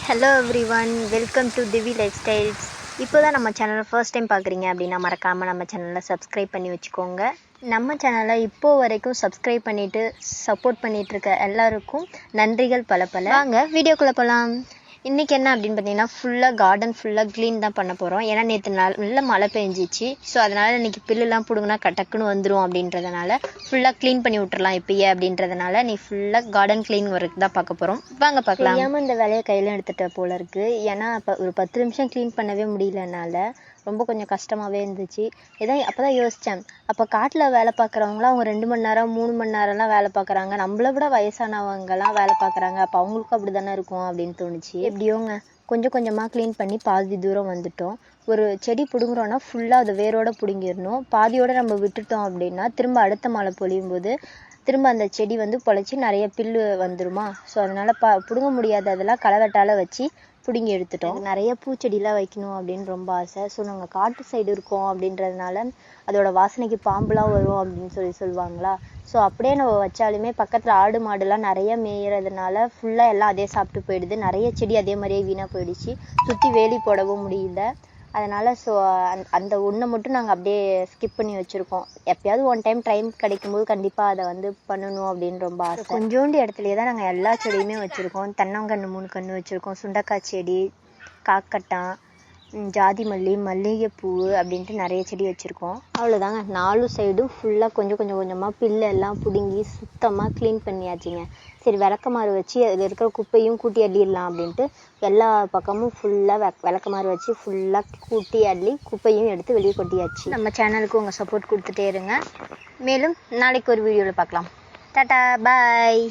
Hello everyone, welcome to Divi lifestyles. இப்போ தான் நம்ம சேனலை ஃபர்ஸ்ட் டைம் பார்க்குறீங்க அப்படின்னா மறக்காமல் நம்ம சேனலை சப்ஸ்கிரைப் பண்ணி வச்சுக்கோங்க. நம்ம சேனலை இப்போது வரைக்கும் சப்ஸ்கிரைப் பண்ணிவிட்டு சப்போர்ட் பண்ணிகிட்ருக்க எல்லாருக்கும் நன்றிகள் பல பல. வாங்க வீடியோக்குள்ளே போகலாம். இன்றைக்கி என்ன அப்படின்னு பார்த்தீங்கன்னா ஃபுல்லாக கார்டன் ஃபுல்லாக க்ளீன் தான் பண்ண போகிறோம். ஏன்னா நேற்று நல்ல மழை பெஞ்சிச்சு. ஸோ அதனால் இன்றைக்கி பில்லுலாம் பிடுங்கினா டக்குன்னு வந்துடும் அப்படின்றதுனால ஃபுல்லாக க்ளீன் பண்ணி விட்டுறலாம் இப்போயே அப்படின்றதுனால நீ ஃபுல்லாக கார்டன் க்ளீன் ஒர்க் தான் பார்க்க போகிறோம். வாங்க பார்க்கலாம். தெரியாமல் இந்த வேலையை கையில் எடுத்துகிட்ட போல இருக்குது. ஏன்னா இப்போ ஒரு 10 நிமிஷம் க்ளீன் பண்ணவே முடியலனால ரொம்ப கொஞ்சம் கஷ்டமாகவே இருந்துச்சு. அப்போ தான் யோசித்தேன், அப்போ காட்டில் வேலை பார்க்குறவங்களாம் அவங்க 2 மணி நேரம் 3 மணி நேரம்லாம் வேலை பார்க்குறாங்க, நம்மளை விட வயசானவங்கலாம் வேலை பார்க்குறாங்க, அப்போ அவங்களுக்கும் அப்படி தானே இருக்கும் அப்படின்னு தோணுச்சு. எப்படியோங்க கொஞ்சம் கொஞ்சமாக க்ளீன் பண்ணி பாதி தூரம் வந்துட்டோம். ஒரு செடி பிடுங்குறோன்னா ஃபுல்லாக அதை வேரோடு பிடுங்கிடணும். பாதியோடு நம்ம விட்டுட்டோம் அப்படின்னா திரும்ப அடுத்த மழை பொழியும் போது திரும்ப அந்த செடி பொழைச்சி நிறைய பில்லு வந்துடுமா. ஸோ அதனால் பிடுங்க முடியாத அதெல்லாம் களவெட்டால் வச்சு பிடுங்கி எடுத்துட்டோம். நிறைய பூச்செடிலாம் வைக்கணும் அப்படின்னு ரொம்ப ஆசை. ஸோ நாங்கள் காட்டு சைடு இருக்கோம் அப்படின்றதுனால அதோட வாசனைக்கு பாம்புலாம் வரும் அப்படின்னு சொல்லுவாங்களா. ஸோ அப்படியே நம்ம வச்சாலுமே பக்கத்தில் ஆடு மாடுலாம் நிறைய மேயறதுனால ஃபுல்லாக எல்லாம் அதே சாப்பிட்டு போயிடுது. நிறைய செடி அதே மாதிரியே வீணாக போயிடுச்சு. சுற்றி வேலி போடவும் முடியல. அதனால் ஸோ அந்த ஒன்றை மட்டும் நாங்கள் அப்படியே ஸ்கிப் பண்ணி வச்சுருக்கோம். எப்போயாவது டைம் கிடைக்கும்போது கண்டிப்பாக அதை பண்ணணும் அப்படின்னு ரொம்ப ஆசை. கொஞ்சோண்டு இடத்துலையே தான் நாங்கள் எல்லா செடியுமே வச்சுருக்கோம். தென்னங்கன்று 3 கன்று வச்சுருக்கோம், சுண்டக்காய் செடி, காக்கட்டான், ஜாதி மல்லி, மல்லிகைப்பூ அப்படின்ட்டு நிறைய செடி வச்சுருக்கோம். அவ்வளோதாங்க. 4 சைடும் ஃபுல்லாக கொஞ்சம் கொஞ்சமாக பில்லெல்லாம் பிடுங்கி சுத்தமாக க்ளீன் பண்ணியாச்சுங்க. சரி விளக்கமாறு வச்சு அதில் இருக்கிற குப்பையும் கூட்டி அள்ளிடலாம் அப்படின்ட்டு எல்லா பக்கமும் ஃபுல்லாக விளக்கமாறு வச்சு ஃபுல்லாக கூட்டி அள்ளி குப்பையும் எடுத்து வெளியே கொட்டியாச்சு. நம்ம சேனலுக்கு உங்கள் சப்போர்ட் கொடுத்துட்டே இருங்க. மேலும் நாளைக்கு ஒரு வீடியோவில் பார்க்கலாம். டாட்டா, பாய்.